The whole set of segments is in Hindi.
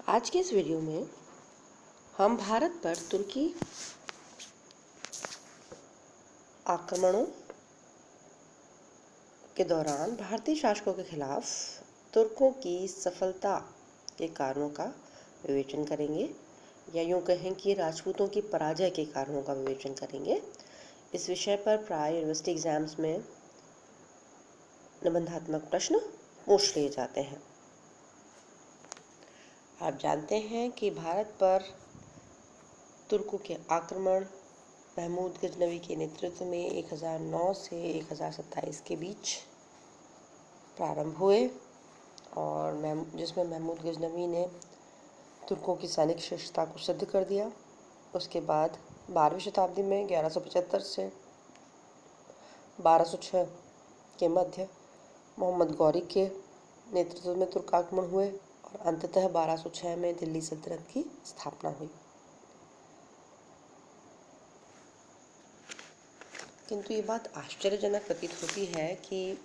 आज के इस वीडियो में हम भारत पर तुर्की आक्रमणों के दौरान भारतीय शासकों के खिलाफ तुर्कों की सफलता के कारणों का विवेचन करेंगे, या यूँ कहें कि राजपूतों की पराजय के कारणों का विवेचन करेंगे। इस विषय पर प्राय यूनिवर्सिटी एग्जाम्स में निबंधात्मक प्रश्न पूछ लिए जाते हैं। आप जानते हैं कि भारत पर तुर्कों के आक्रमण महमूद गजनवी के नेतृत्व में 1009 से 1027 के बीच प्रारंभ हुए और जिसमें महमूद गजनवी ने तुर्कों की सैनिक श्रेष्ठता को सिद्ध कर दिया। उसके बाद 12वीं शताब्दी में 1175 से 1206 के मध्य मोहम्मद गौरी के नेतृत्व में तुर्क आक्रमण हुए और अंततः 1206 में दिल्ली सल्तनत की स्थापना हुई। किंतु ये बात आश्चर्यजनक प्रतीत होती है कि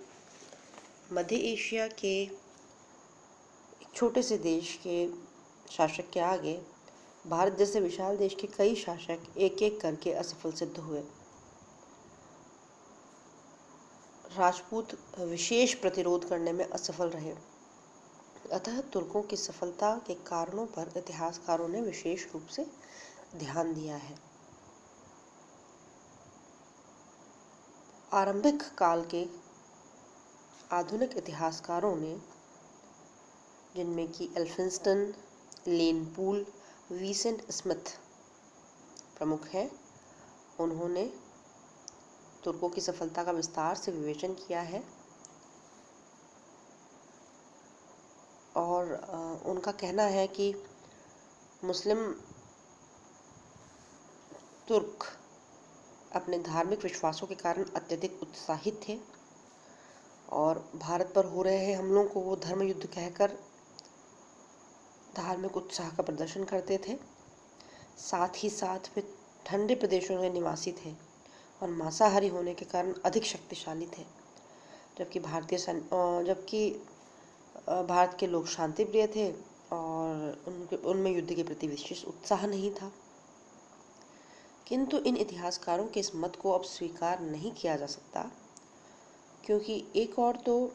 मध्य एशिया के एक छोटे से देश के शासक के आगे भारत जैसे विशाल देश के कई शासक एक एक करके असफल सिद्ध हुए। राजपूत विशेष प्रतिरोध करने में असफल रहे। अतः तुर्कों की सफलता के कारणों पर इतिहासकारों ने विशेष रूप से ध्यान दिया है। आरंभिक काल के आधुनिक इतिहासकारों ने, जिनमें कि एल्फिंस्टन, लेन पूल, विसेंट स्मिथ प्रमुख हैं, उन्होंने तुर्कों की सफलता का विस्तार से विवेचन किया है और उनका कहना है कि मुस्लिम तुर्क अपने धार्मिक विश्वासों के कारण अत्यधिक उत्साहित थे और भारत पर हो रहे हमलों को वो धर्म युद्ध कहकर धार्मिक उत्साह का प्रदर्शन करते थे। साथ ही साथ वे ठंडे प्रदेशों में निवासी थे और मांसाहारी होने के कारण अधिक शक्तिशाली थे, जबकि भारत के लोग शांति प्रिय थे और उनमें युद्ध के प्रति विशेष उत्साह नहीं था। किंतु इन इतिहासकारों के इस मत को अब स्वीकार नहीं किया जा सकता, क्योंकि एक और तो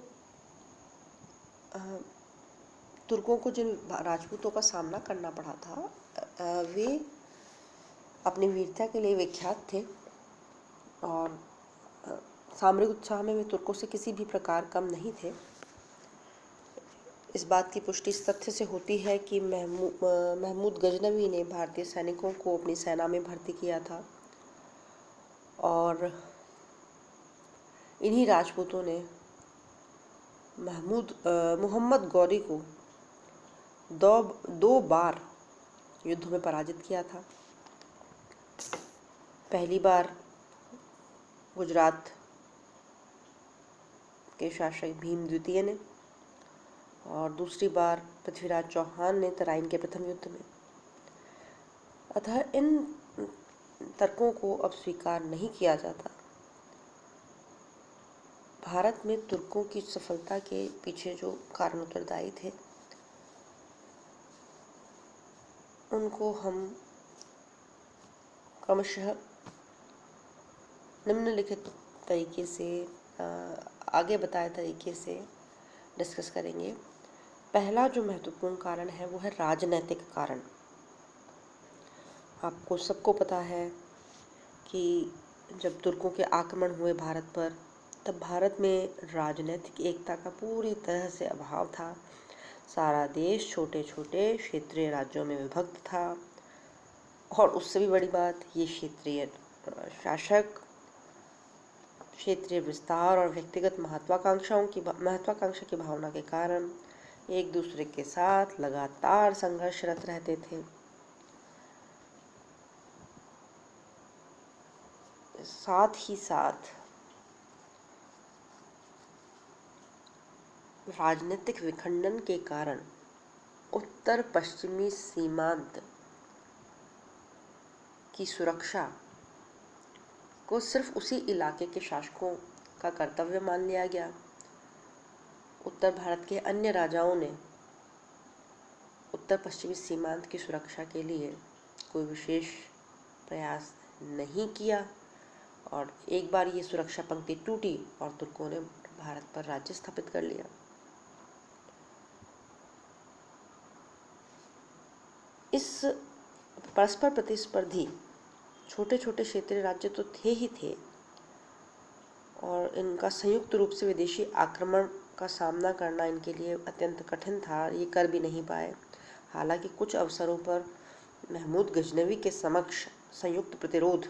तुर्कों को जिन राजपूतों का सामना करना पड़ा था वे अपनी वीरता के लिए विख्यात थे और सामरिक उत्साह में वे तुर्कों से किसी भी प्रकार कम नहीं थे। इस बात की पुष्टि इस तथ्य से होती है कि महमूद गजनवी ने भारतीय सैनिकों को अपनी सेना में भर्ती किया था और इन्हीं राजपूतों ने मोहम्मद गौरी को दो बार युद्ध में पराजित किया था। पहली बार गुजरात के शासक भीम द्वितीय ने और दूसरी बार पृथ्वीराज चौहान ने तराइन के प्रथम युद्ध में। अतः इन तर्कों को अब स्वीकार नहीं किया जाता। भारत में तुर्कों की सफलता के पीछे जो कारण उत्तरदायी थे उनको हम क्रमशः निम्नलिखित तरीके से आगे बताए तरीके से डिस्कस करेंगे। पहला जो महत्वपूर्ण कारण है वो है राजनैतिक कारण। आपको सबको पता है कि जब तुर्कों के आक्रमण हुए भारत पर, तब भारत में राजनैतिक एकता का पूरी तरह से अभाव था। सारा देश छोटे छोटे क्षेत्रीय राज्यों में विभक्त था और उससे भी बड़ी बात, ये क्षेत्रीय शासक क्षेत्रीय विस्तार और व्यक्तिगत महत्वाकांक्षा की भावना के कारण एक दूसरे के साथ लगातार संघर्षरत रहते थे। साथ ही साथ राजनीतिक विखंडन के कारण उत्तर पश्चिमी सीमांत की सुरक्षा को सिर्फ उसी इलाके के शासकों का कर्तव्य मान लिया गया। उत्तर भारत के अन्य राजाओं ने उत्तर पश्चिमी सीमांत की सुरक्षा के लिए कोई विशेष प्रयास नहीं किया और एक बार ये सुरक्षा पंक्ति टूटी और तुर्कों ने भारत पर राज्य स्थापित कर लिया। इस परस्पर प्रतिस्पर्धी छोटे छोटे क्षेत्रीय राज्य तो थे ही थे और इनका संयुक्त रूप से विदेशी आक्रमण का सामना करना इनके लिए अत्यंत कठिन था। ये कर भी नहीं पाए। हालांकि कुछ अवसरों पर महमूद गजनवी के समक्ष संयुक्त प्रतिरोध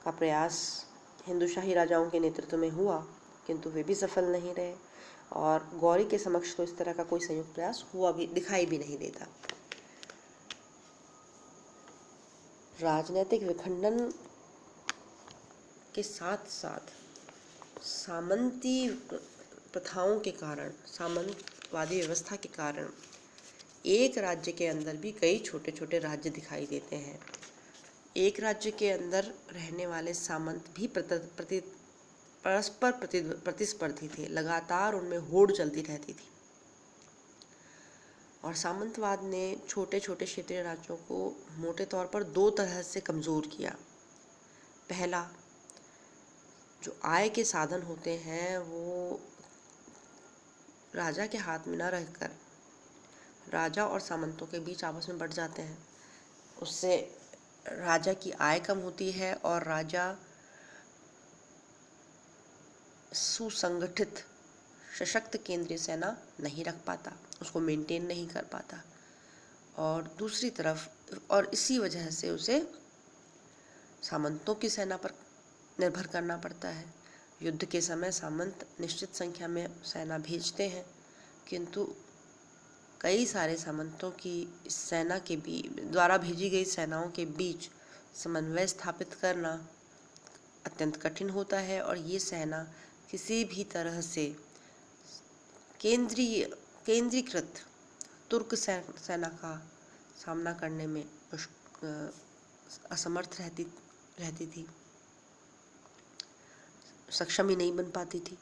का प्रयास हिंदुशाही राजाओं के नेतृत्व में हुआ, किंतु वे भी सफल नहीं रहे और गौरी के समक्ष तो इस तरह का कोई संयुक्त प्रयास हुआ भी दिखाई भी नहीं देता। राजनीतिक विखंडन के साथ साथ सामंती प्रथाओं के कारण, सामंतवादी व्यवस्था के कारण एक राज्य के अंदर भी कई छोटे छोटे राज्य दिखाई देते हैं। एक राज्य के अंदर रहने वाले सामंत भी परस्पर प्रतिस्पर्धी थे। लगातार उनमें होड़ चलती रहती थी और सामंतवाद ने छोटे छोटे क्षेत्रीय राज्यों को मोटे तौर पर दो तरह से कमज़ोर किया। पहला, जो आय के साधन होते हैं वो राजा के हाथ में न रहकर राजा और सामंतों के बीच आपस में बढ़ जाते हैं। उससे राजा की आय कम होती है और राजा सुसंगठित सशक्त केंद्रीय सेना नहीं रख पाता, उसको मेंटेन नहीं कर पाता और दूसरी तरफ और इसी वजह से उसे सामंतों की सेना पर निर्भर करना पड़ता है। युद्ध के समय सामंत निश्चित संख्या में सेना भेजते हैं, किंतु कई सारे सामंतों की सेना के द्वारा भेजी गई सेनाओं के बीच समन्वय स्थापित करना अत्यंत कठिन होता है और ये सेना किसी भी तरह से केंद्रीकृत तुर्क सेना का सामना करने में असमर्थ रहती थी, सक्षम ही नहीं बन पाती थी।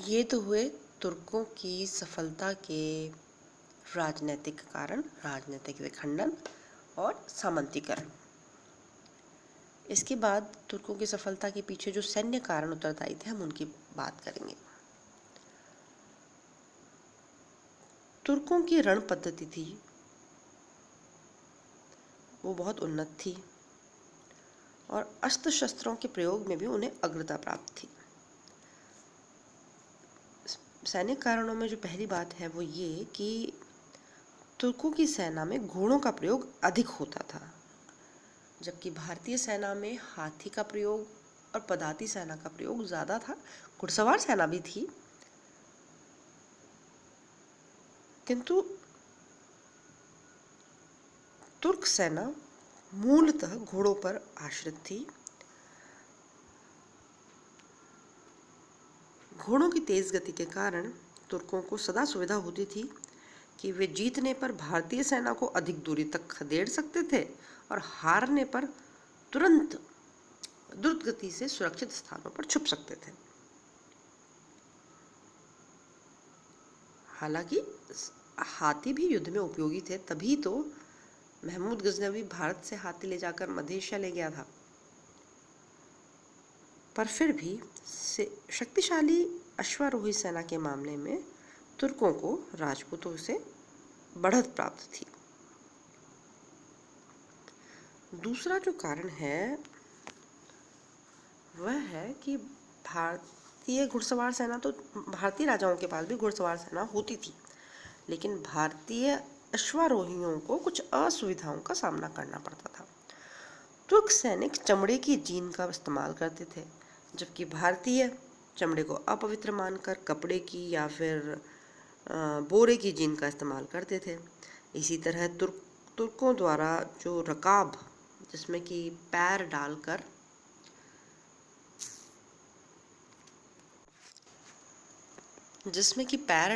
ये तो हुए तुर्कों की सफलता के राजनीतिक कारण, राजनीतिक विखंडन और सामंतीकरण। इसके बाद तुर्कों की सफलता के पीछे जो सैन्य कारण उत्तरदायी थे, हम उनकी बात करेंगे। तुर्कों की रण पद्धति थी वो बहुत उन्नत थी और अस्त्र शस्त्रों के प्रयोग में भी उन्हें अग्रता प्राप्त थी। सैनिक कारणों में जो पहली बात है वो ये कि तुर्कों की सेना में घोड़ों का प्रयोग अधिक होता था, जबकि भारतीय सेना में हाथी का प्रयोग और पदाती सेना का प्रयोग ज़्यादा था। घुड़सवार सेना भी थी, किंतु तुर्क सेना मूलतः घोड़ों पर आश्रित थी। घोड़ों की तेज गति के कारण तुर्कों को सदा सुविधा होती थी कि वे जीतने पर भारतीय सेना को अधिक दूरी तक खदेड़ सकते थे और हारने पर तुरंत द्रुत गति से सुरक्षित स्थानों पर छुप सकते थे। हालांकि हाथी भी युद्ध में उपयोगी थे, तभी तो महमूद गजनवी भारत से हाथी ले जाकर मध्य एशिया ले गया था। पर फिर भी शक्तिशाली अश्वारोही सेना के मामले में तुर्कों को राजपूतों से बढ़त प्राप्त थी। दूसरा जो कारण है वह है कि भारतीय घुड़सवार सेना, तो भारतीय राजाओं के पास भी घुड़सवार सेना होती थी, लेकिन भारतीय अश्वारोहियों को कुछ असुविधाओं का सामना करना पड़ता था। तुर्क सैनिक चमड़े की जीन का इस्तेमाल करते थे, जबकि भारतीय चमड़े को अपवित्र मानकर कपड़े की या फिर बोरे की जीन का इस्तेमाल करते थे। इसी तरह तुर्कों द्वारा जो रकाब, जिसमें कि पैर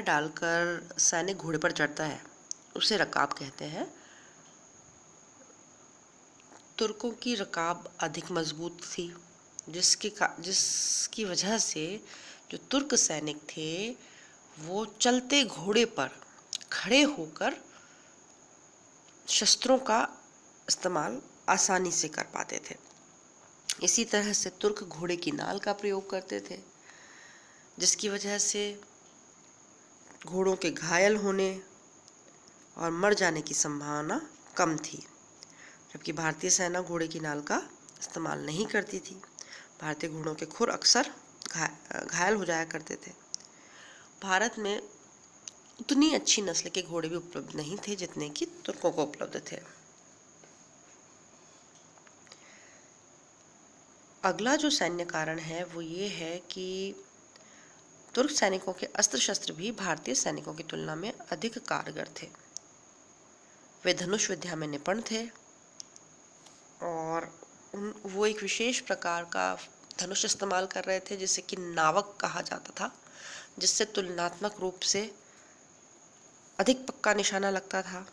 डालकर सैनिक घोड़े पर चढ़ता है, उसे रकाब कहते हैं। तुर्कों की रकाब अधिक मजबूत थी, जिसकी वजह से जो तुर्क सैनिक थे वो चलते घोड़े पर खड़े होकर शस्त्रों का इस्तेमाल आसानी से कर पाते थे। इसी तरह से तुर्क घोड़े की नाल का प्रयोग करते थे, जिसकी वजह से घोड़ों के घायल होने और मर जाने की संभावना कम थी, जबकि भारतीय सेना घोड़े की नाल का इस्तेमाल नहीं करती थी। भारतीय घोड़ों के खुर अक्सर घायल हो जाया करते थे। भारत में उतनी अच्छी नस्ल के घोड़े भी उपलब्ध नहीं थे जितने कि तुर्कों को उपलब्ध थे। अगला जो सैन्य कारण है वो ये है कि तुर्क सैनिकों के अस्त्र शस्त्र भी भारतीय सैनिकों की तुलना में अधिक कारगर थे। वे धनुष विद्या में निपुण थे और वो एक विशेष प्रकार का धनुष इस्तेमाल कर रहे थे जिसे कि नावक कहा जाता था, जिससे तुलनात्मक रूप से अधिक पक्का निशाना लगता था।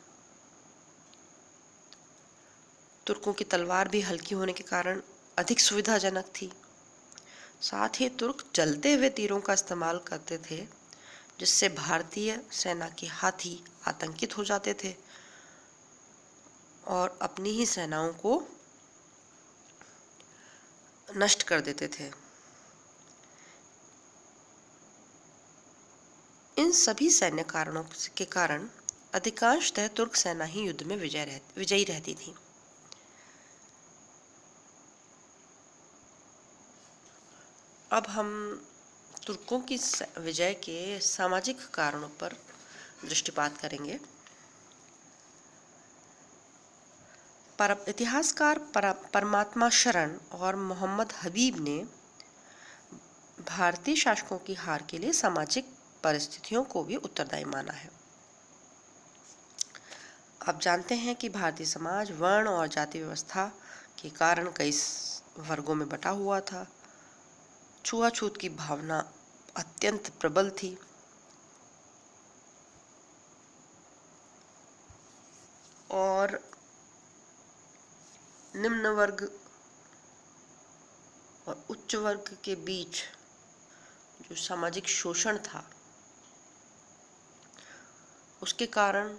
तुर्कों की तलवार भी हल्की होने के कारण अधिक सुविधाजनक थी। साथ ही तुर्क जलते हुए तीरों का इस्तेमाल करते थे, जिससे भारतीय सेना के हाथी आतंकित हो जाते थे और अपनी ही सेनाओं को नष्ट कर देते थे। इन सभी सैन्य कारणों के कारण अधिकांशतः तुर्क सेना ही युद्ध में विजयी रहती थी। अब हम तुर्कों की विजय के सामाजिक कारणों पर दृष्टिपात करेंगे। इतिहासकार परमात्मा शरण और मोहम्मद हबीब ने भारतीय शासकों की हार के लिए सामाजिक परिस्थितियों को भी उत्तरदायी माना है। आप जानते हैं कि भारतीय समाज वर्ण और जाति व्यवस्था के कारण कई वर्गों में बटा हुआ था। छुआछूत की भावना अत्यंत प्रबल थी और निम्न वर्ग और उच्च वर्ग के बीच जो सामाजिक शोषण था उसके कारण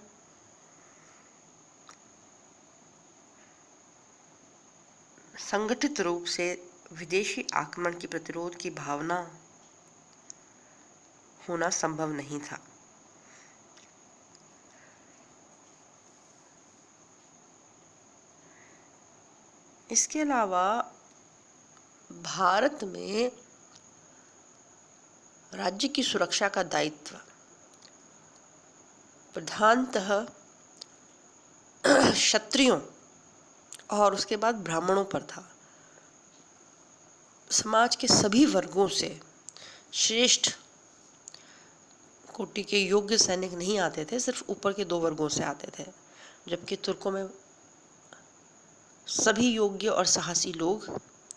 संगठित रूप से विदेशी आक्रमण की प्रतिरोध की भावना होना संभव नहीं था। इसके अलावा भारत में राज्य की सुरक्षा का दायित्व प्रधानतः क्षत्रियों और उसके बाद ब्राह्मणों पर था। समाज के सभी वर्गों से श्रेष्ठ कोटि के योग्य सैनिक नहीं आते थे, सिर्फ ऊपर के 2 वर्गों से आते थे, जबकि तुर्कों में सभी योग्य और साहसी लोग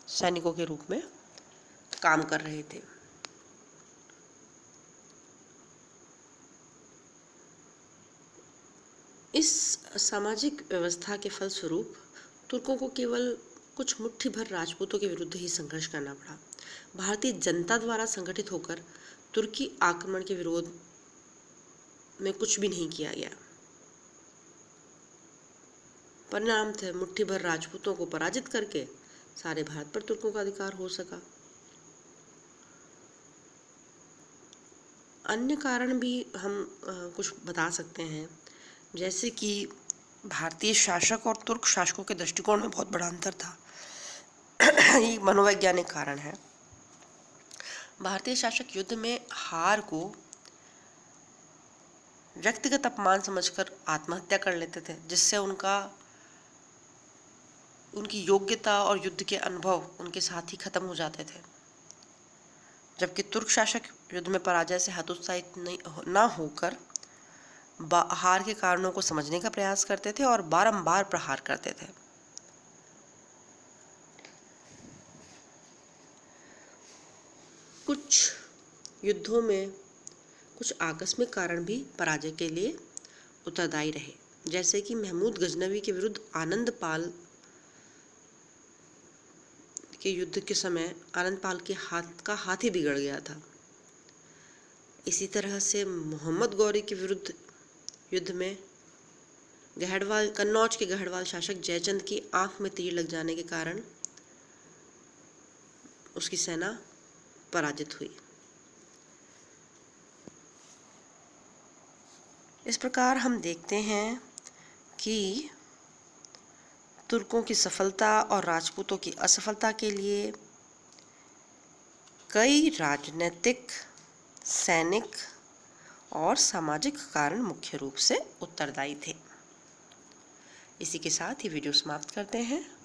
सैनिकों के रूप में काम कर रहे थे। इस सामाजिक व्यवस्था के फलस्वरूप तुर्कों को केवल कुछ मुट्ठी भर राजपूतों के विरुद्ध ही संघर्ष करना पड़ा। भारतीय जनता द्वारा संगठित होकर तुर्की आक्रमण के विरोध में कुछ भी नहीं किया गया। परिणाम थे मुट्ठी भर राजपूतों को पराजित करके सारे भारत पर तुर्कों का अधिकार हो सका। अन्य कारण भी हम कुछ बता सकते हैं, जैसे कि भारतीय शासक और तुर्क शासकों के दृष्टिकोण में बहुत बड़ा अंतर था। ये मनोवैज्ञानिक कारण है। भारतीय शासक युद्ध में हार को व्यक्तिगत अपमान समझकर आत्महत्या कर लेते थे, जिससे उनकी योग्यता और युद्ध के अनुभव उनके साथ ही खत्म हो जाते थे। जबकि तुर्क शासक युद्ध में पराजय से हतोत्साहित ना होकर हार के कारणों को समझने का प्रयास करते थे और बारंबार प्रहार करते थे। कुछ युद्धों में कुछ आकस्मिक कारण भी पराजय के लिए उत्तरदायी रहे, जैसे कि महमूद गजनवी के विरुद्ध आनंद पाल के युद्ध के समय आनंद पाल के हाथ ही बिगड़ गया था। इसी तरह से मोहम्मद गौरी के विरुद्ध युद्ध में कन्नौज के गहड़वाल शासक जयचंद की आंख में तीर लग जाने के कारण उसकी सेना पराजित हुई। इस प्रकार हम देखते हैं कि तुर्कों की सफलता और राजपूतों की असफलता के लिए कई राजनीतिक, सैनिक और सामाजिक कारण मुख्य रूप से उत्तरदायी थे। इसी के साथ ही वीडियो समाप्त करते हैं।